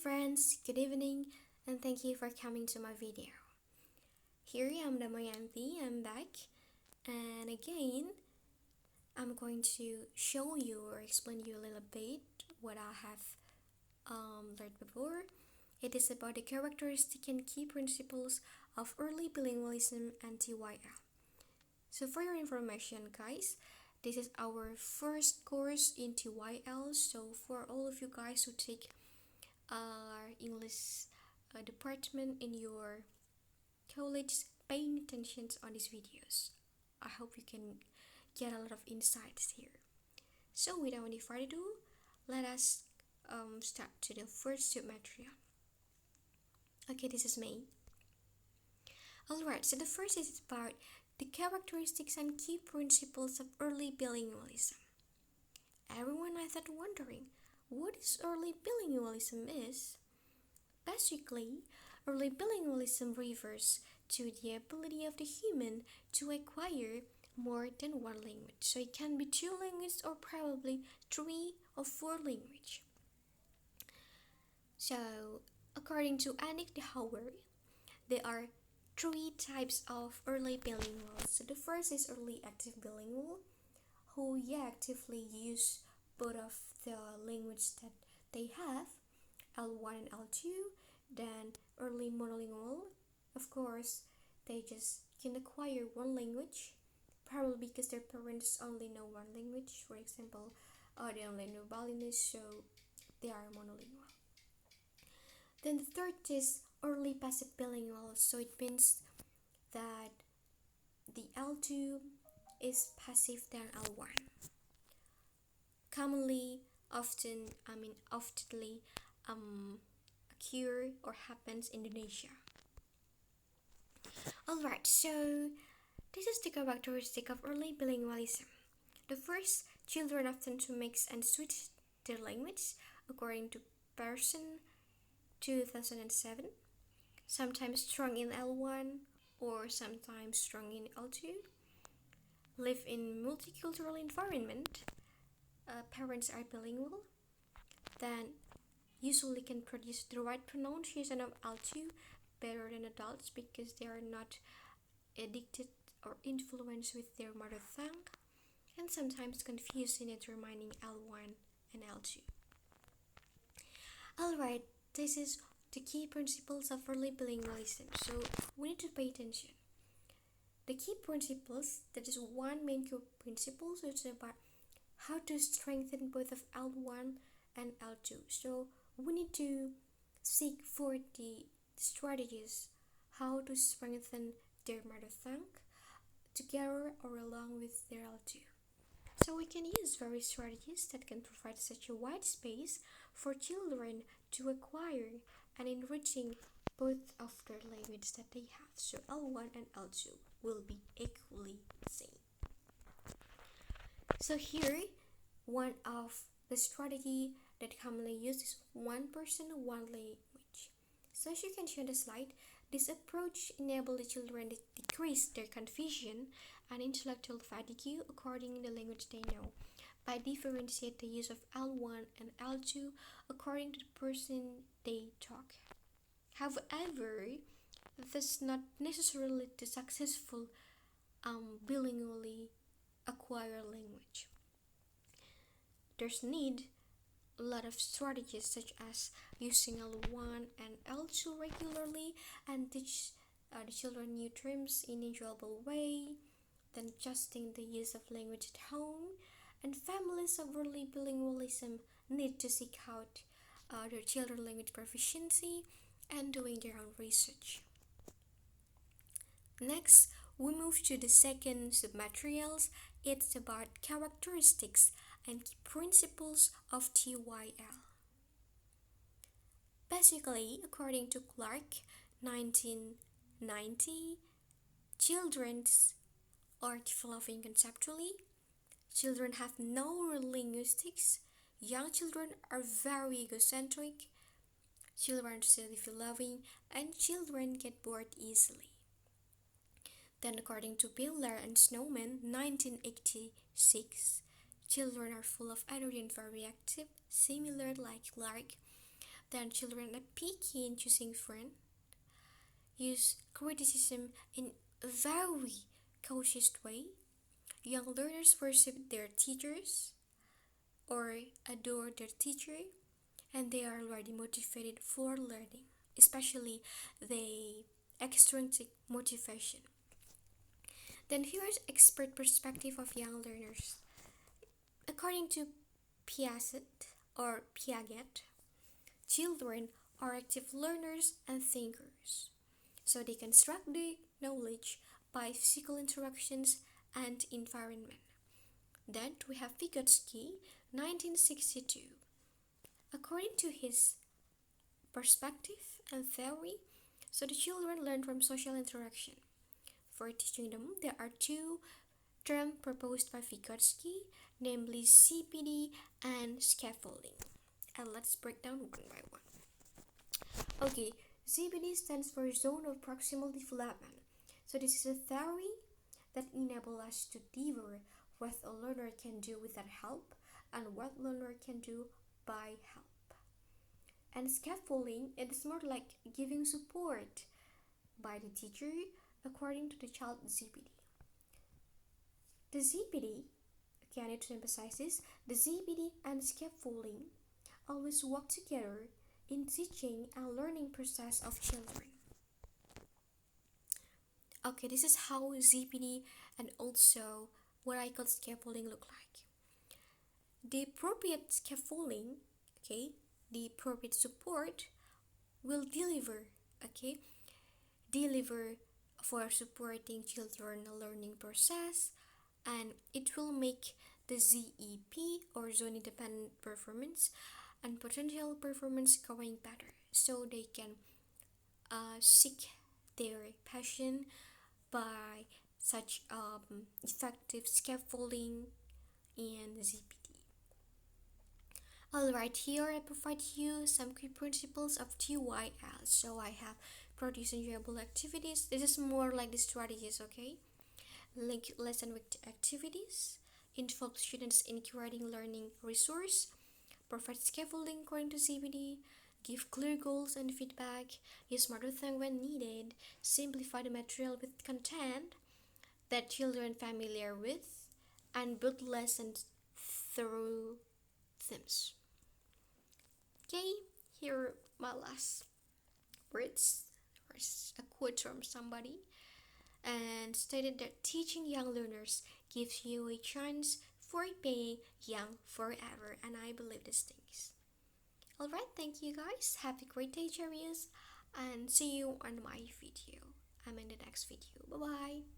friends, good evening, and thank you for coming to my video. Here I am, Damayanti, I'm back, and again, I'm going to show you or explain you a little bit what I have learned before. It is about the characteristic and key principles of early bilingualism and TYL. So for your information, guys, this is our first course in TYL. So for all of you guys who take our English department in your college, paying attention on these videos. I hope you can get a lot of insights here. So without any further ado, let us start to the first material. Okay, this is me. Alright, so the first is about the characteristics and key principles of early bilingualism. Everyone I thought wondering what is early bilingualism is. Basically, early bilingualism refers to the ability of the human to acquire more than one language. So it can be two languages or probably three or four languages. So according to Anik de Hauer, there are three types of early bilinguals. So the first is early active bilingual, who actively use both of the language that they have, L1 and L2. Then early monolingual, of course, they just can acquire one language, probably because their parents only know one language. For example, they only know Balinese, so they are monolingual. Then the third is early passive bilingual, so it means that the L2 is passive than L1. Commonly, oftenly occur or happens in Indonesia. Alright, so this is the characteristic of early bilingualism. The first, children often to mix and switch their language, according to Pearson 2007, sometimes strong in L1 or sometimes strong in L2, live in multicultural environment, parents are bilingual, then usually can produce the right pronunciation of L2 better than adults because they are not addicted or influenced with their mother tongue, and sometimes confused in determining L1 and L2. Alright, this is the key principles of early bilingualism, so we need to pay attention. The key principles, that is one main core principle, so it's about how to strengthen both of L1 and L2. So we need to seek for the strategies how to strengthen their mother tongue together or along with their L2. So we can use various strategies that can provide such a wide space for children to acquire and enriching both of their language that they have. So L1 and L2 will be equally same. So here, one of the strategy that commonly used is one person, one language. So as you can see on the slide, this approach enables the children to decrease their confusion and intellectual fatigue according to the language they know, by differentiate the use of L1 and L2 according to the person they talk. However, this is not necessarily the successful bilingually acquire language. There's need a lot of strategies such as using L1 and L2 regularly and teach the children new terms in an enjoyable way, then adjusting the use of language at home, and families of early bilingualism need to seek out their children's language proficiency and doing their own research. Next, we move to the second submaterials. It's about characteristics and key principles of TYL. Basically, according to Clark, 1990, children are developing conceptually. Children have no real linguistics. Young children are very egocentric. Children are self-loving, and children get bored easily. Then according to Biller and Snowman, 1986, children are full of energy and very active, similar like Clark, Then children are picky in choosing friends, use criticism in a very cautious way. Young learners worship their teachers or adore their teacher, and they are already motivated for learning, especially the extrinsic motivation. Then here's expert perspective of young learners. According to Piaget, children are active learners and thinkers, so they construct the knowledge by physical interactions and environment. Then we have Vygotsky, 1962. According to his perspective and theory, so the children learn from social interaction. For teaching them, there are two terms proposed by Vygotsky, namely CPD and scaffolding. And let's break down one by one. Okay, CPD stands for Zone of Proximal Development. So this is a theory that enables us to differ what a learner can do without help and what learner can do by help. And scaffolding, it is more like giving support by the teacher according to the child's ZPD. The ZPD, okay, I need to emphasize this, the ZPD and scaffolding always work together in teaching and learning process of children. Okay, this is how ZPD and also what I call scaffolding look like. The appropriate scaffolding, okay, the appropriate support will deliver for supporting children learning process, and it will make the ZEP or zone independent performance and potential performance going better, so they can seek their passion by such effective scaffolding and ZPD. Alright, here I provide you some key principles of TEYL. So I have produce enjoyable activities. This is more like the strategies, okay? Link lesson with activities, involve students in curating learning resource, provide scaffolding according to ZPD, give clear goals and feedback, use marathon when needed, simplify the material with content that children familiar with, and build lessons through themes. Okay, here are my last words, or a quote from somebody, and stated that teaching young learners gives you a chance for being young forever, and I believe these things. Alright, thank you guys. Have a great day, Cheerios, and see you on my video. I'm in the next video. Bye bye.